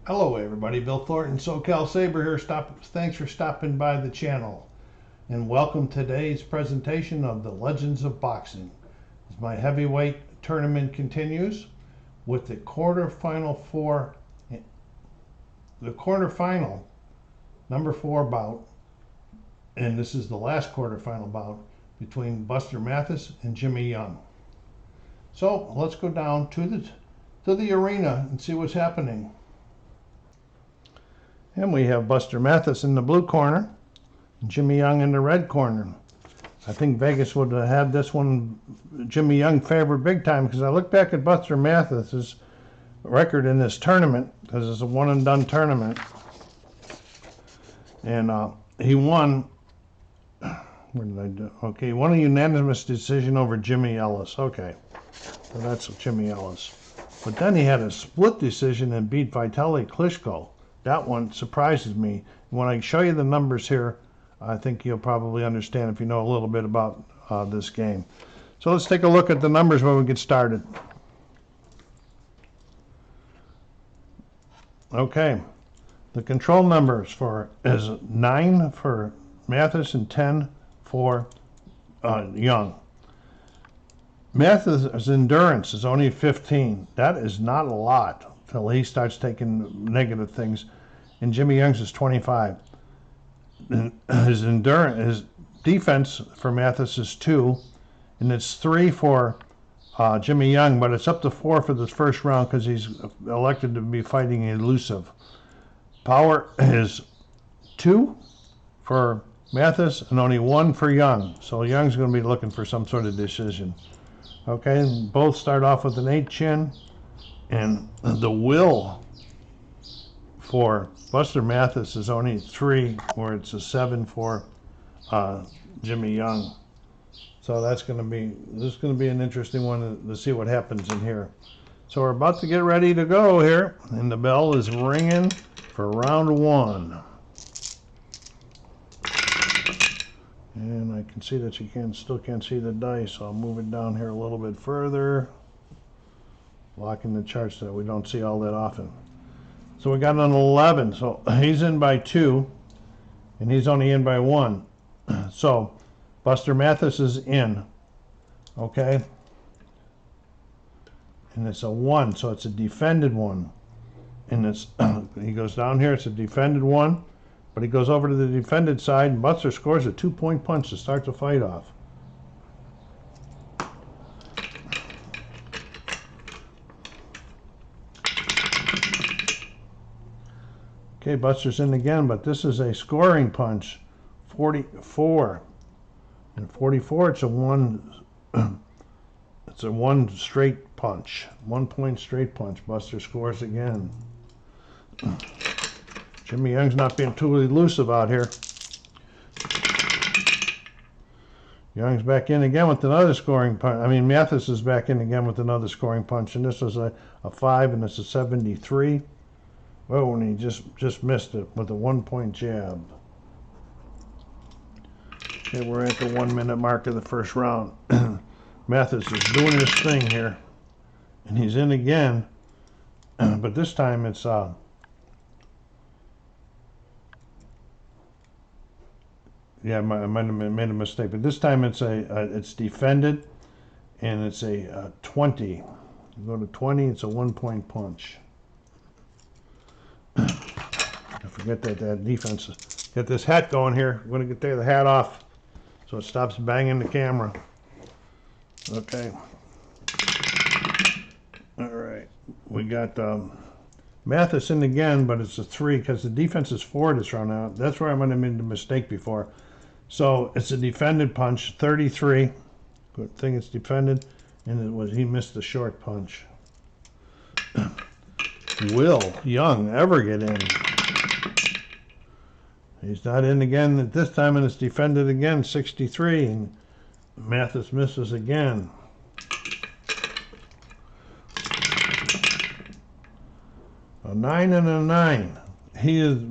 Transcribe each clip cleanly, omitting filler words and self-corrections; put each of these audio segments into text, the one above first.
Hello everybody, Bill Thornton, SoCal Saber here. Thanks for stopping by the channel and welcome to today's presentation of the Legends of Boxing. As my heavyweight tournament continues with the quarterfinal number 4 bout, and this is the last quarterfinal bout between Buster Mathis and Jimmy Young. So let's go down to the arena and see what's happening. And we have Buster Mathis in the blue corner, and Jimmy Young in the red corner. I think Vegas would have had this one, Jimmy Young, favored big time, because I look back at Buster Mathis's record in this tournament, because it's a one-and-done tournament, and he won. What did I do? Okay, he won a unanimous decision over Jimmy Ellis. Okay, so that's Jimmy Ellis. But then he had a split decision and beat Vitaly Klitschko. That one surprises me. When I show you the numbers here, I think you'll probably understand if you know a little bit about this game. So let's take a look at the numbers when we get started. Okay, the control numbers is 9 for Mathis and 10 for Young. Mathis' endurance is only 15. That is not a lot until he starts taking negative things. And Jimmy Young's is 25. His defense for Mathis is 2, and it's 3 for Jimmy Young, but it's up to 4 for this first round because he's elected to be fighting elusive. Power is 2 for Mathis and only 1 for Young. So Young's going to be looking for some sort of decision. Okay, both start off with an 8 chin, and the will for Buster Mathis is only 3, where it's a 7 for Jimmy Young. So this is going to be an interesting one to see what happens in here. So we're about to get ready to go here, and the bell is ringing for round 1. And I can see that you still can't see the dice, so I'll move it down here a little bit further, blocking the charts that we don't see all that often. So we got an 11, so he's in by 2, and he's only in by 1. So Buster Mathis is in, okay? And it's a 1, so it's a defended 1. And it's he goes down here, it's a defended 1. But he goes over to the defended side, and Buster scores a 2-point punch to start the fight off. Okay, Buster's in again, but this is a scoring punch, 44. And 44, it's a 1. It's a 1 straight punch, 1-point straight punch. Buster scores again. Jimmy Young's not being too elusive out here. Young's back in again with another scoring punch. I mean, Mathis is back in again with another scoring punch, and this was a 5, and it's a 73. Oh, and he just missed it with a 1-point jab. Okay, we're at the 1-minute mark of the first round. Mathis is doing his thing here, and he's in again, but this time it's yeah, I might have made a mistake, but this time it's defended, and it's a 20. You go to 20, it's a 1-point punch. I forget that defense. Get this hat going here. I'm going to take the hat off so it stops banging the camera. Okay. All right. We got Mathis in again, but it's a 3 because the defense is 4 this round now. That's where I might have made the mistake before. So it's a defended punch, 33. Good thing it's defended, and he missed the short punch. Will Young ever get in? He's not in again at this time, and it's defended again, 63, and Mathis misses again. A 9 and a 9.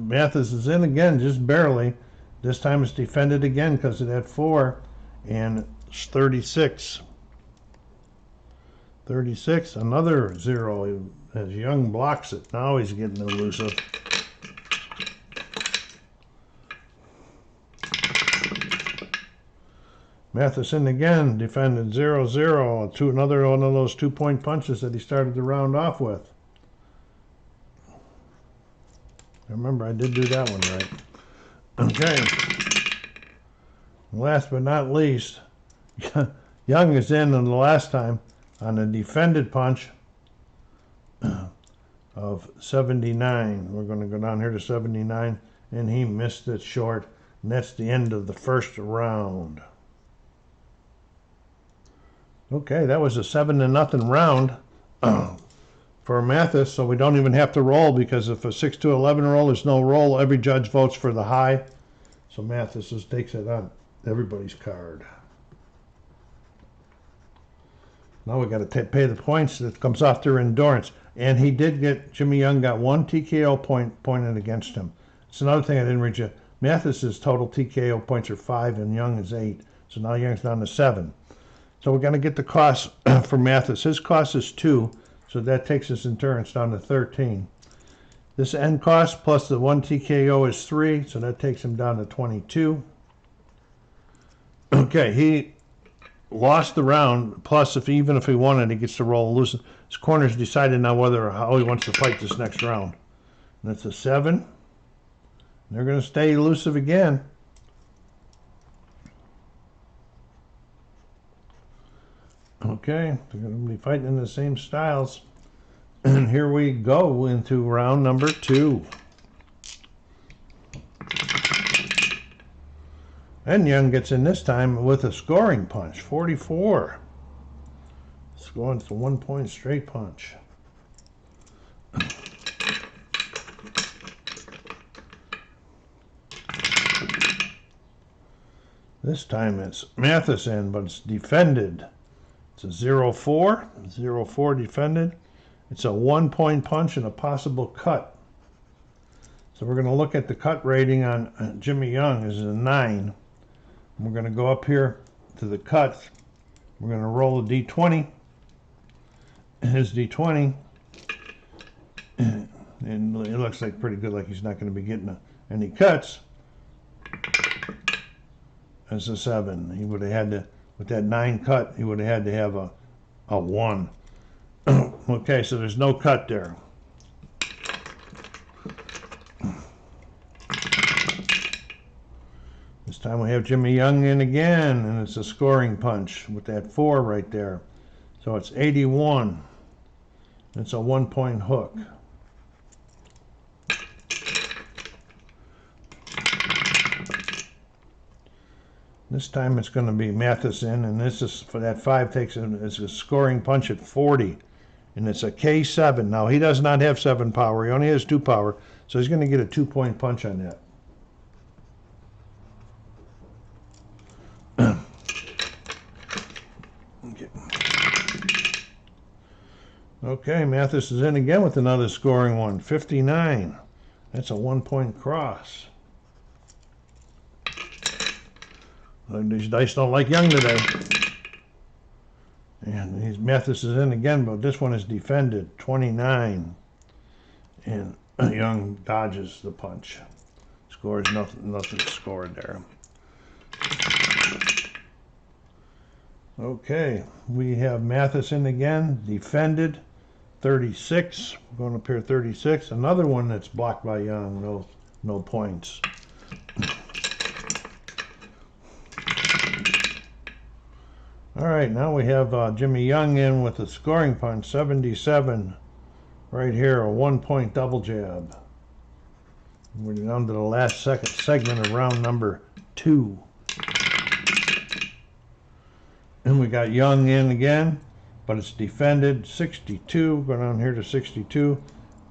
Mathis is in again, just barely. This time it's defended again because it had 4, and it's 36. 36, another 0 as Young blocks it. Now he's getting elusive. Mathis in again, defended 0-0. Another one of those 2-point punches that he started the round off with. Remember, I did do that one right. Okay. Last but not least, Young is in the last time on a defended punch of 79. We're going to go down here to 79, and he missed it short. And that's the end of the first round. Okay, that was a 7-0 round for Mathis, so we don't even have to roll, because if a 6-11 roll, there's no roll. Every judge votes for the high. So Mathis just takes it on everybody's card. Now we got to pay the points that comes off their endurance. And he did get, Jimmy Young got 1 TKO point pointed against him. It's another thing I didn't read you. Mathis's total TKO points are 5 and Young is 8. So now Young's down to 7. So we're going to get the cost for Mathis. His cost is 2, so that takes his endurance down to 13. This end cost plus the 1 TKO is 3, so that takes him down to 22. Okay, he lost the round, plus even if he won it, he gets to roll loose. His corner's decided now whether or how he wants to fight this next round. And it's a 7. They're going to stay elusive again. Okay, they're going to be fighting in the same styles. And here we go into round number 2. And Young gets in this time with a scoring punch, 44. It's going to 1-point straight punch. This time it's Mathis in, but it's defended. It's a 0-4, 0-4 defended. It's a 1-point punch and a possible cut. So we're going to look at the cut rating on Jimmy Young is a 9. We're going to go up here to the cuts. We're going to roll a D20. His D20. And it looks like pretty good, like he's not going to be getting any cuts. It's a 7. He would have had to, with that 9 cut, he would have had to have a 1. Okay, so there's no cut there. This time we have Jimmy Young in again, and it's a scoring punch with that 4 right there. So it's 81. It's a 1-point hook. This time it's going to be Mathis in, and this is for that 5 takes it's a scoring punch at 40, and it's a K7. Now he does not have 7 power; he only has 2 power, so he's going to get a 2-point punch on that. Okay, Mathis is in again with another scoring one, 59. That's a 1-point cross. These dice don't like Young today. And Mathis is in again, but this one is defended, 29. And Young dodges the punch. Scores nothing scored there. Okay, we have Mathis in again, defended, 36. We're going up here 36. Another one that's blocked by Young, no points. All right, now we have Jimmy Young in with a scoring punch, 77. Right here, a 1-point double jab. We're down to the last segment of round number 2. And we got Young in again, but it's defended, 62. Go down here to 62.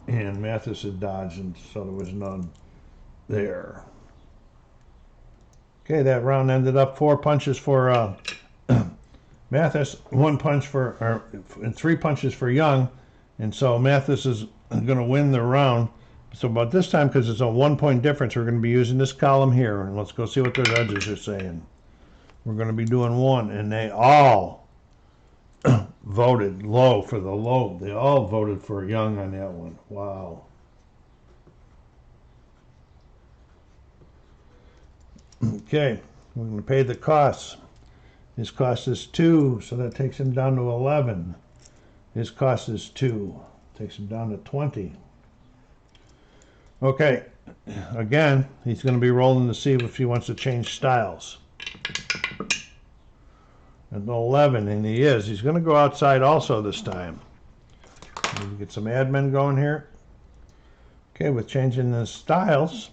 And Mathis had dodged, and so there was none there. Okay, that round ended up 4 punches for Mathis, 1 punch and 3 punches for Young, and so Mathis is going to win the round. So about this time, because it's a 1-point difference, we're going to be using this column here, and let's go see what the judges are saying. We're going to be doing 1, and they all voted low for the low. They all voted for Young on that one. Wow. Okay, we're going to pay the costs. His cost is 2, so that takes him down to 11. His cost is 2, takes him down to 20. Okay, again, he's going to be rolling to see if he wants to change styles. At 11, and he is. He's going to go outside also this time. Maybe get some admin going here. Okay, with changing the styles,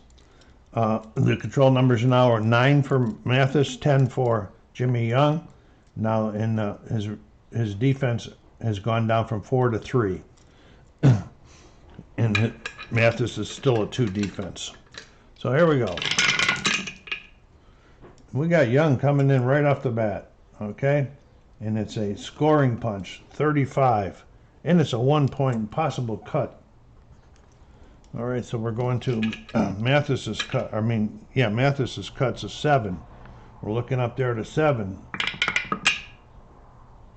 the control numbers now are 9 for Mathis, 10 for Jimmy Young. Now in his defense has gone down from 4 to 3. And Mathis is still a 2 defense. So here we go. We got Young coming in right off the bat. Okay, and it's a scoring punch, 35, and it's a 1-point possible cut. All right, so we're going to Mathis's cut. Mathis's cut's a 7. We're looking up there to 7,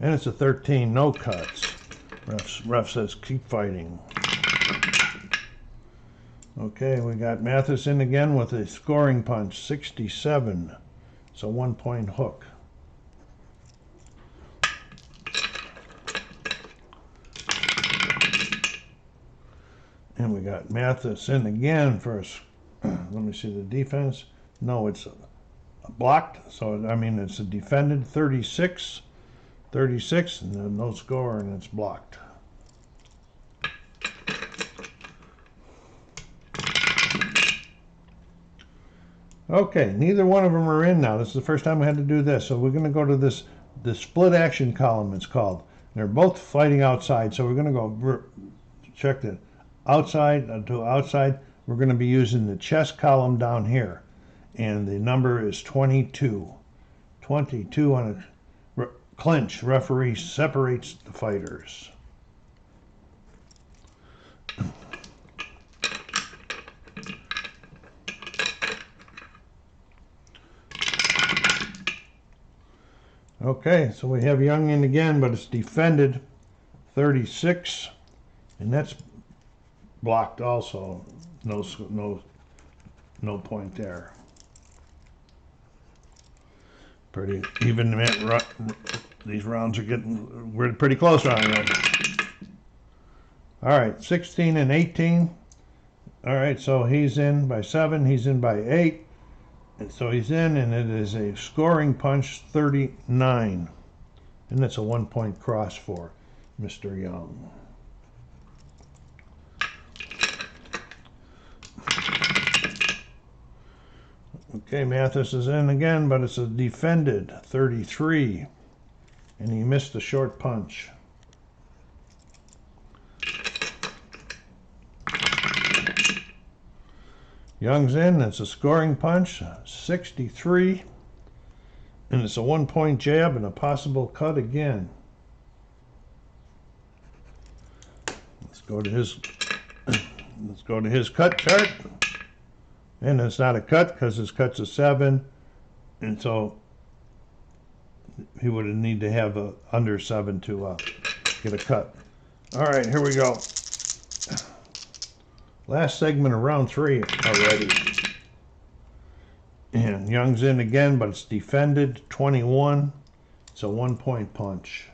and it's a 13, no cuts. Ref says keep fighting. Okay, we got Mathis in again with a scoring punch, 67. It's a 1-point hook. And we got Mathis in again for, let me see the defense. No, it's blocked. So, I mean, it's a defended 36, and then no score, and it's blocked. Okay, neither one of them are in now. This is the first time I had to do this. So we're going to go to the split action column, it's called. They're both fighting outside, so we're going to go check that. Outside to outside, we're going to be using the chess column down here, and the number is 22. 22 on a clinch. Referee separates the fighters. Okay, so we have Young in again, but it's defended 36, and that's blocked also. No point there. Pretty even. These rounds are we're pretty close on them. All right, 16 and 18. All right, so he's in by 7. He's in by 8. And so he's in, and it is a scoring punch, 39. And that's a 1-point cross for Mr. Young. Okay, Mathis is in again, but it's a defended 33, and he missed a short punch. Young's in, it's a scoring punch, 63, and it's a 1-point jab and a possible cut again. Let's go to his cut chart. And it's not a cut because his cut's a 7, and so he would need to have a under 7 to get a cut. All right, here we go. Last segment of round 3 already. And Young's in again, but it's defended 21. It's a 1-point punch.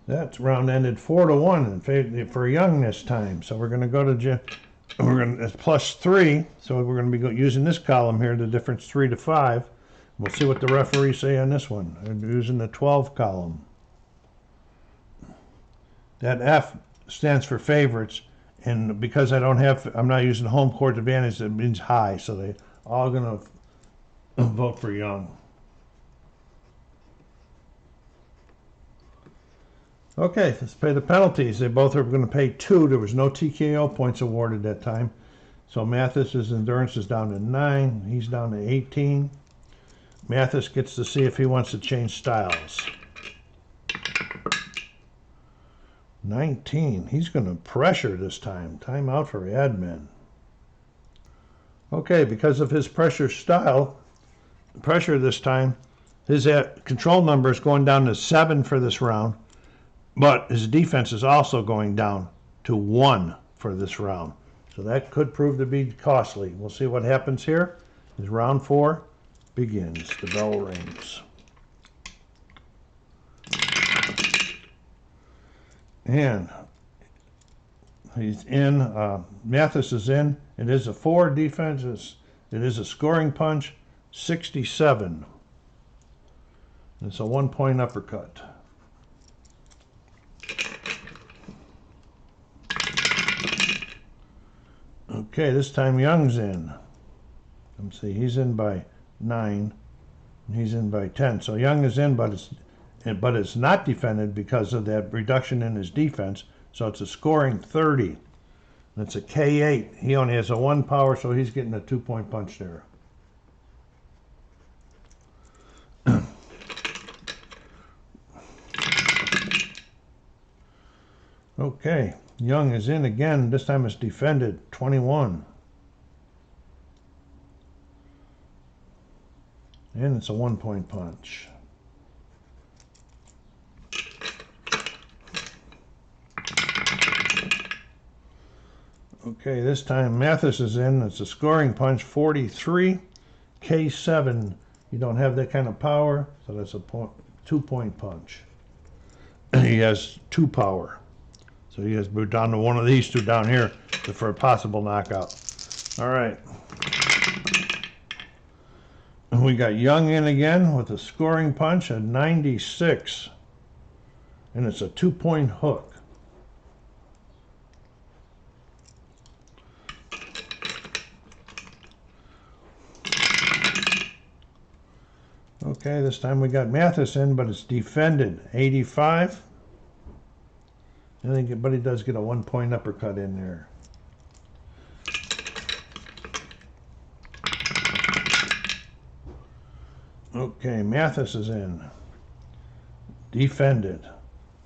That round ended 4-1 in favor for Young this time. So we're going to go to it's +3. So we're going to be using this column here, the difference 3 to 5. We'll see what the referees say on this one. We're using the 12 column. That F stands for favorites, and because I'm not using home court advantage, it means high. So they all going to vote for Young. Okay, let's pay the penalties. They both are going to pay 2. There was no TKO points awarded that time. So Mathis's endurance is down to 9. He's down to 18. Mathis gets to see if he wants to change styles. 19. He's going to pressure this time. Time out for admin. Okay, because of his pressure this time, His control number is going down to 7 for this round, but his defense is also going down to 1 for this round. So that could prove to be costly. We'll see what happens here as round 4 begins. The bell rings. And he's in. Mathis is in. It is a 4 defense. It is a scoring punch. 67. It's a 1-point uppercut. Okay, this time Young's in. Let's see, he's in by 9, and he's in by 10. So Young is in, but it's not defended because of that reduction in his defense. So it's a scoring 30. And it's a K8. He only has a 1 power, so he's getting a 2-point punch there. Okay, Young is in again. This time it's defended. 21. And it's a 1-point punch. Okay, this time Mathis is in. It's a scoring punch. 43. K7. You don't have that kind of power, so that's a 2-point punch. He has 2 power. So he has moved down to one of these 2 down here for a possible knockout. All right. And we got Young in again with a scoring punch at 96. And it's a 2-point hook. Okay, this time we got Mathis in, but it's defended. 85. But he does get a 1-point uppercut in there. Okay, Mathis is in. Defended.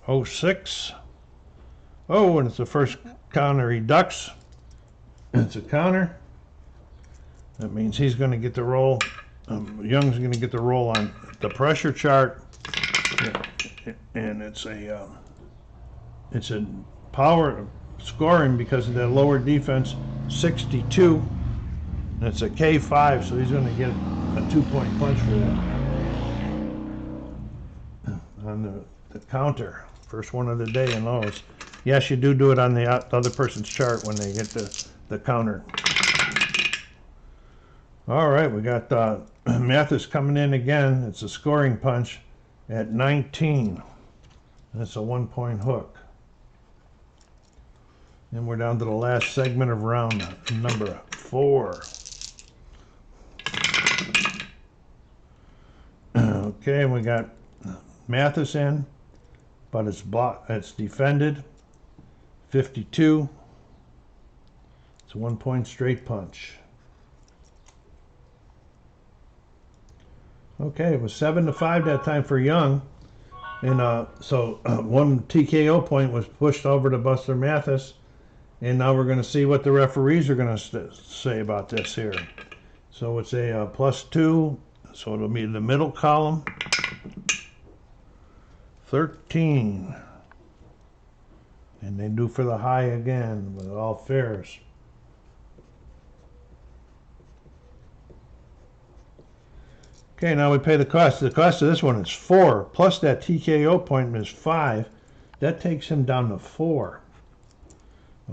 06. Oh, and it's the first counter. He ducks. It's a counter. That means he's going to get the roll. Young's going to get the roll on the pressure chart. And it's a power scoring because of that lower defense, 62. And it's a K5, so he's going to get a 2-point punch for that. On the counter. First one of the day in those. Yes, you do it on the other person's chart when they get the counter. All right, we got Mathis coming in again. It's a scoring punch at 19. And it's a 1-point hook. And we're down to the last segment of round number 4. Okay, we got Mathis in, but it's defended. 52. It's a 1-point straight punch. Okay, it was 7-5 that time for Young. And so 1 TKO point was pushed over to Buster Mathis. And now we're going to see what the referees are going to say about this here. So it's a +2. So it'll be in the middle column. 13. And they do for the high again with all fairs. Okay, now we pay the cost. The cost of this one is 4, plus that TKO point is 5. That takes him down to 4.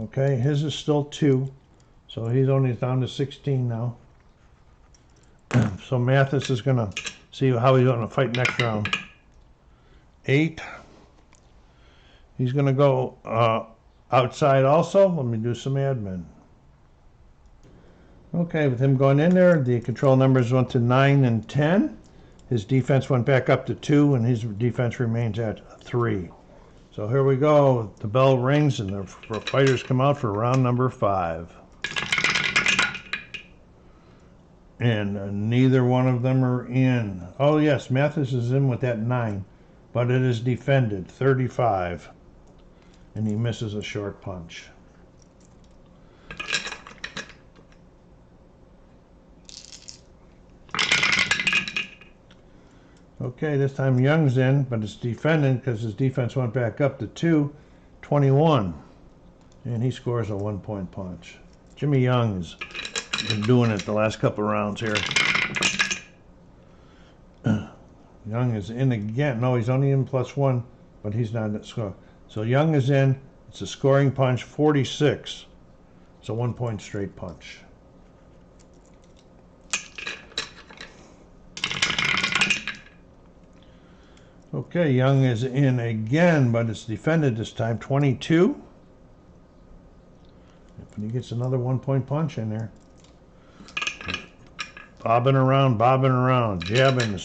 Okay, his is still 2, so he's only down to 16 now. So Mathis is going to see how he's going to fight next round. 8. He's going to go outside also. Let me do some admin. Okay, with him going in there, the control numbers went to 9 and 10. His defense went back up to 2, and his defense remains at 3. So here we go. The bell rings, and the fighters come out for round number 5. And neither one of them are in. Oh, yes, Mathis is in with that 9, but it is defended, 35. And he misses a short punch. Okay, this time Young's in, but it's defending because his defense went back up to 2-21. And he scores a 1-point punch. Jimmy Young has been doing it the last couple of rounds here. Young is in again. No, he's only in +1, but he's not at score. So Young is in. It's a scoring punch, 46. It's a 1-point straight punch. Okay, Young is in again, but it's defended this time, 22. If he gets another 1-point punch in there. Bobbing around, jabbing,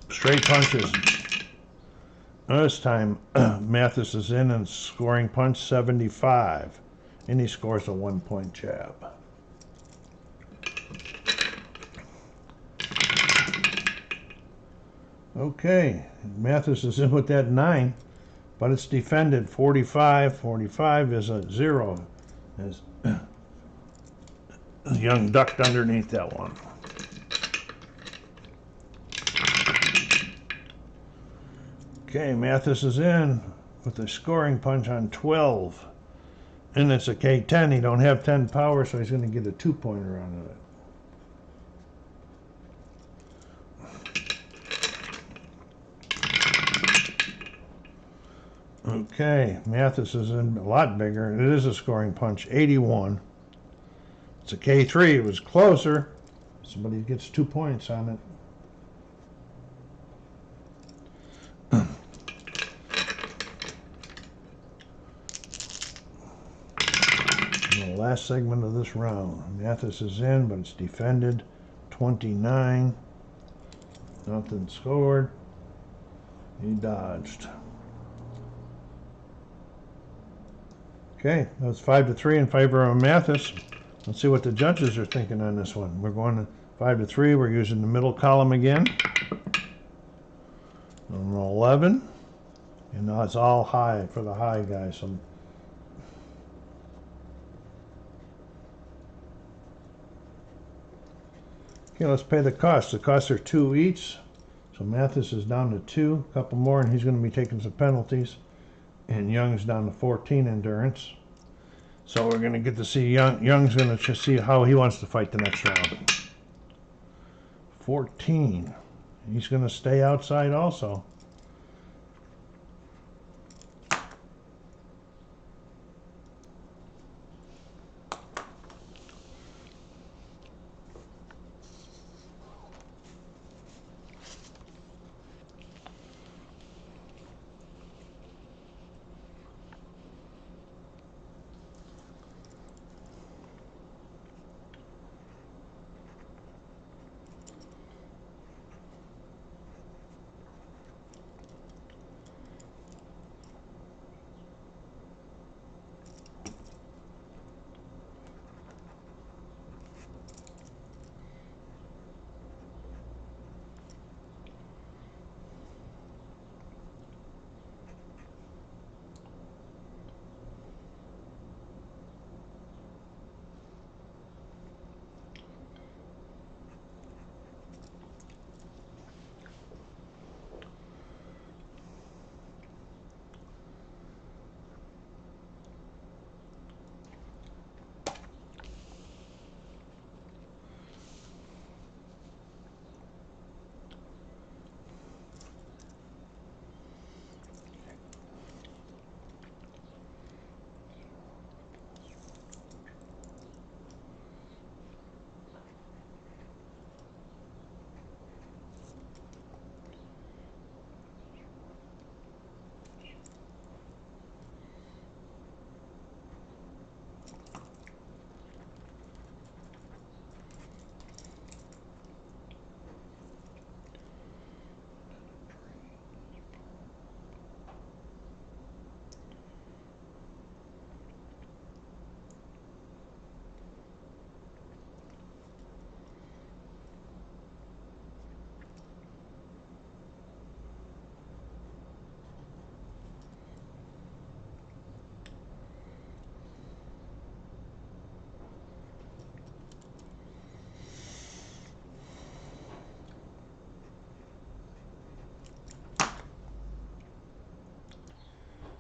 straight punches. This time, Mathis is in and scoring punch, 75. And he scores a 1-point jab. Okay, Mathis is in with that 9, but it's defended, 45. 45 is a 0. As Young ducked underneath that one. Okay, Mathis is in with a scoring punch on 12. And it's a K10. He don't have 10 power, so he's going to get a 2-pointer out of it. Okay, Mathis is in a lot bigger. It is a scoring punch, 81. It's a K3. It was closer. Somebody gets 2 points on it. The last segment of this round. Mathis is in, but it's defended, 29. Nothing scored. He dodged. Okay, that's 5-3 in favor of Mathis. Let's see what the judges are thinking on this one. We're going to 5-3. We're using the middle column again. On 11. And now it's all high for the high guys. So okay, let's pay the costs. The costs are 2 each. So Mathis is down to 2. A couple more, and he's going to be taking some penalties. And Young's down to 14 endurance. So we're going to get to see Young's going to see how he wants to fight the next round. 14. He's going to stay outside also.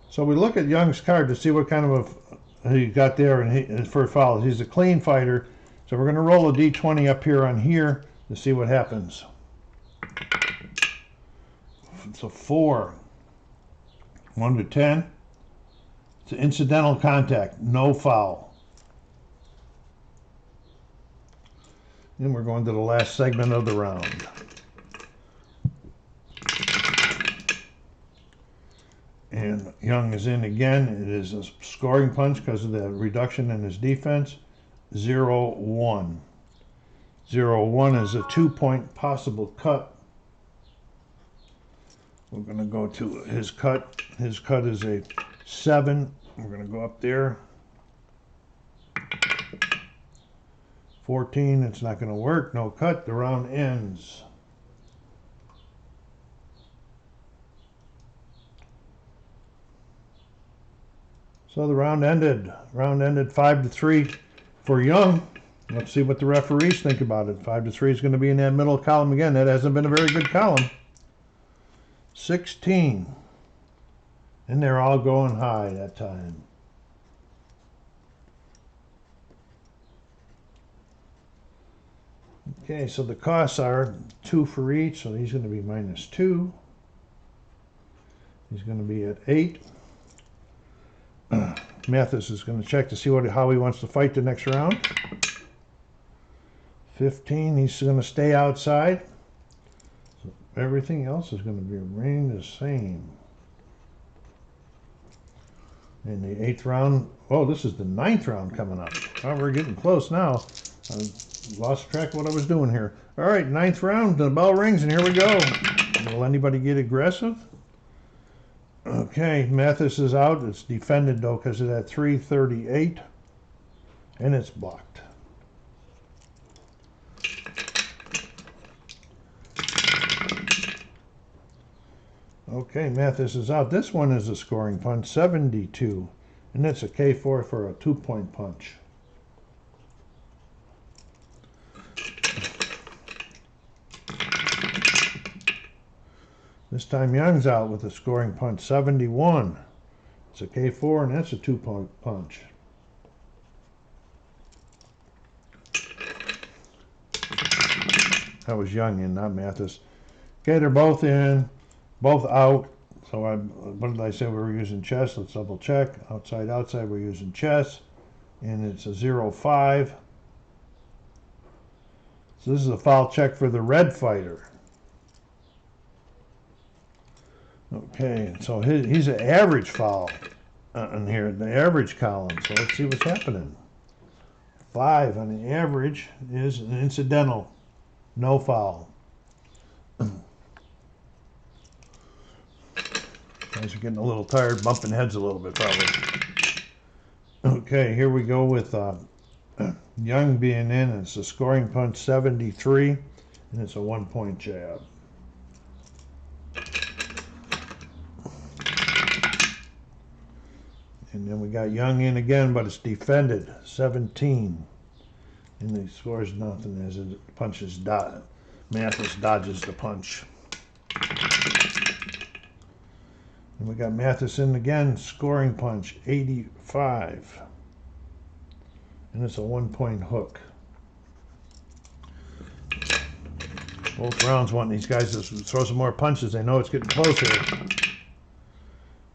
So we look at Young's card to see what kind of he got there and for fouls. He's a clean fighter. So we're going to roll a d20 up here on here to see what happens. It's a 4. 1 to 10. It's an incidental contact. No foul. And we're going to the last segment of the round. And Young is in again. It is a scoring punch because of the reduction in his defense. 0-1. 0-1 is a 2-point possible cut. We're going to go to his cut. His cut is a 7. We're going to go up there. 14. It's not going to work. No cut. The round ends. So the round ended. Round ended 5-3 for Young. Let's see what the referees think about it. 5-3 is going to be in that middle column again. That hasn't been a very good column. 16. And they're all going high that time. Okay, so the costs are 2 for each. So he's going to be -2. He's going to be at 8. Mathis is going to check to see how he wants to fight the next round. 15, he's going to stay outside. So everything else is going to remain the same. In the 8th round, oh, this is the 9th round coming up. Oh, we're getting close now. I lost track of what I was doing here. All right, 9th round, the bell rings, and here we go. Will anybody get aggressive? Okay, Mathis is out. It's defended, though, because of that 338, and it's blocked. Okay, Mathis is out. This one is a scoring punch, 72, and it's a K4 for a 2-point punch. This time Young's out with a scoring punch, 71. It's a K4, and that's a 2-point punch. That was Young in, not Mathis. Okay, they're both in, both out. So what did I say? We were using chess. Let's double check. Outside, outside, we're using chess. And it's a 0-5. So this is a foul check for the red fighter. Okay, so he's an average foul in here, the average column. So let's see what's happening. 5 on the average is an incidental, no foul. Guys are getting a little tired, bumping heads a little bit probably. Okay, here we go with Young being in. It's a scoring punch, 73, and it's a 1-point jab. And then we got Young in again, but it's defended, 17. And he scores nothing as it punches Mathis dodges the punch. And we got Mathis in again, scoring punch, 85. And it's a 1-point hook. Both rounds want these guys to throw some more punches. They know it's getting closer.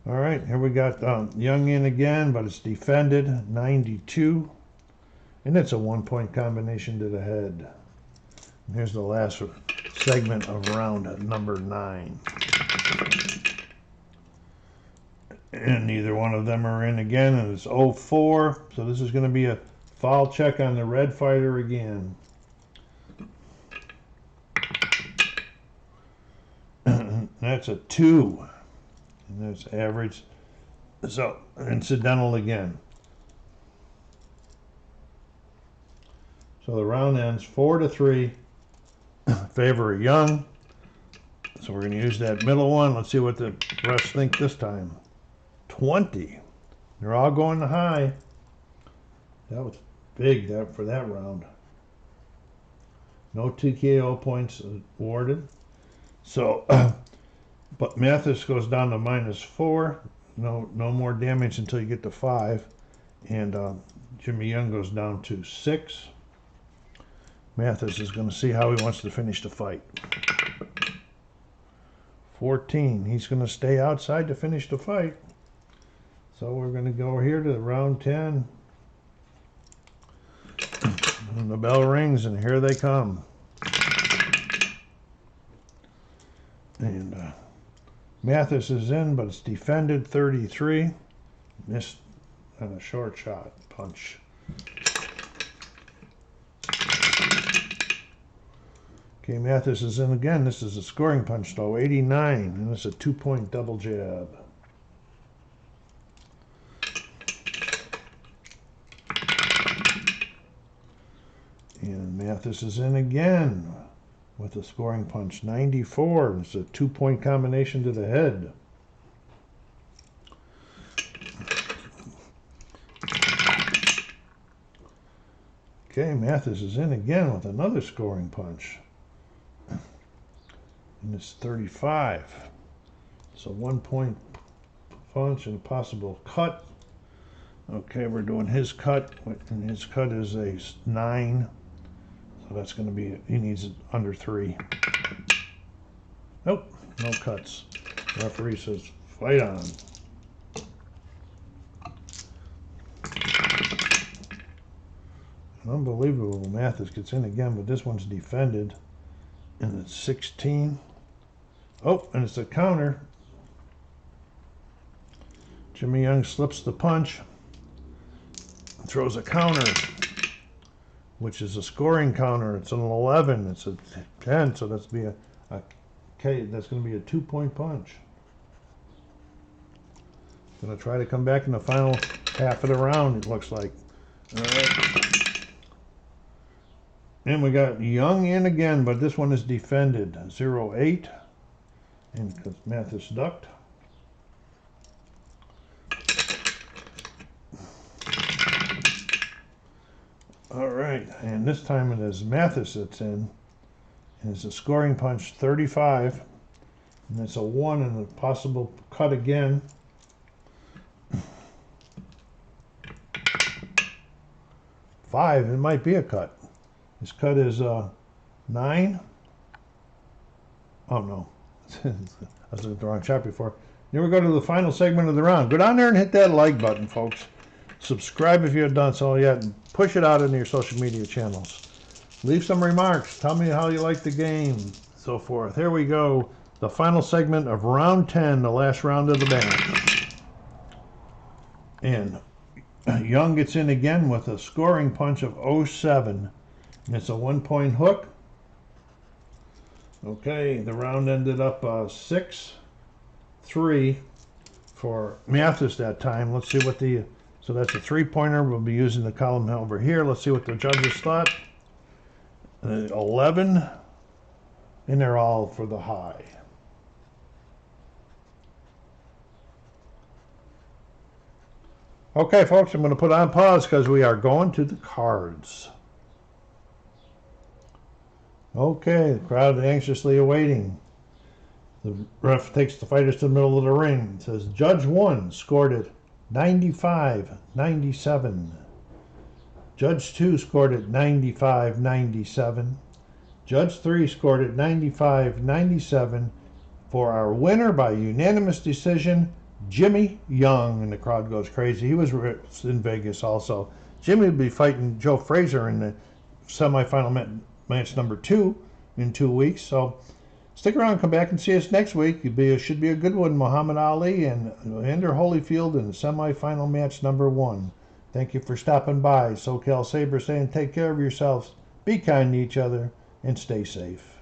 All right, here we got Young in again, but it's defended, 92. And it's a 1-point combination to the head. And here's the last segment of round number 9. And neither one of them are in again, and it's 0-4. So this is going to be a foul check on the red fighter again. That's a 2. And that's average. So incidental again. So the round ends 4-3, favor of Young. So we're going to use that middle one. Let's see what the refs think this time. 20. They're all going to high. That was big for that round. No TKO points awarded. So, but Mathis goes down to -4. no more damage until you get to 5. And Jimmy Young goes down to 6. Mathis is going to see how he wants to finish the fight. 14. He's going to stay outside to finish the fight. So we're going to go here to round 10. And the bell rings, and here they come. And Mathis is in, but it's defended 33. Missed on a short shot punch. Okay, Mathis is in again. This is a scoring punch, though, 89, and it's a 2-point double jab. And Mathis is in again with a scoring punch, 94. It's a 2-point combination to the head. Okay, Mathis is in again with another scoring punch. And it's 35. It's a 1-point punch and a possible cut. Okay, we're doing his cut, and his cut is a 9. So that's going to be, he needs under 3. Nope, no cuts. The referee says, fight on. Unbelievable, Mathis gets in again, but this one's defended. And it's 16. Oh, and it's a counter. Jimmy Young slips the punch, throws a counter, which is a scoring counter. It's an 11. It's a 10, so that's be that's going to be a 2-point punch. Going to try to come back in the final half of the round, it looks like. All right. And we got Young in again, but this one is defended. 0-8. And because Mathis ducked. All right, and this time it is Mathis that's in. And it's a scoring punch, 35. And it's a 1 and a possible cut again. Five, it might be a cut. His cut is 9. Oh no, I was looking at the wrong chapter before. Here we go to the final segment of the round. Go down there and hit that like button, folks. Subscribe if you haven't done so yet, and push it out into your social media channels. Leave some remarks. Tell me how you like the game, so forth. Here we go. The final segment of round 10, the last round of the match. And Young gets in again with a scoring punch of 07. And it's a 1-point hook. Okay, the round ended up 6-3 for Mathis that time. Let's see what the... So that's a 3-pointer. We'll be using the column over here. Let's see what the judges thought. 11. And they're all for the high. Okay, folks, I'm going to put on pause because we are going to the cards. Okay, the crowd anxiously awaiting. The ref takes the fighters to the middle of the ring. It says, Judge 1 scored it 95-97. Judge 2 scored it 95-97. Judge 3 scored it 95-97 for our winner by unanimous decision, Jimmy Young. And the crowd goes crazy. He was in Vegas also. Jimmy will be fighting Joe Frasier in the semifinal match number 2 in 2 weeks. So stick around, come back and see us next week. It should be a good one. Muhammad Ali and Evander Holyfield in the semifinal match number 1. Thank you for stopping by. SoCal Saber saying take care of yourselves, be kind to each other, and stay safe.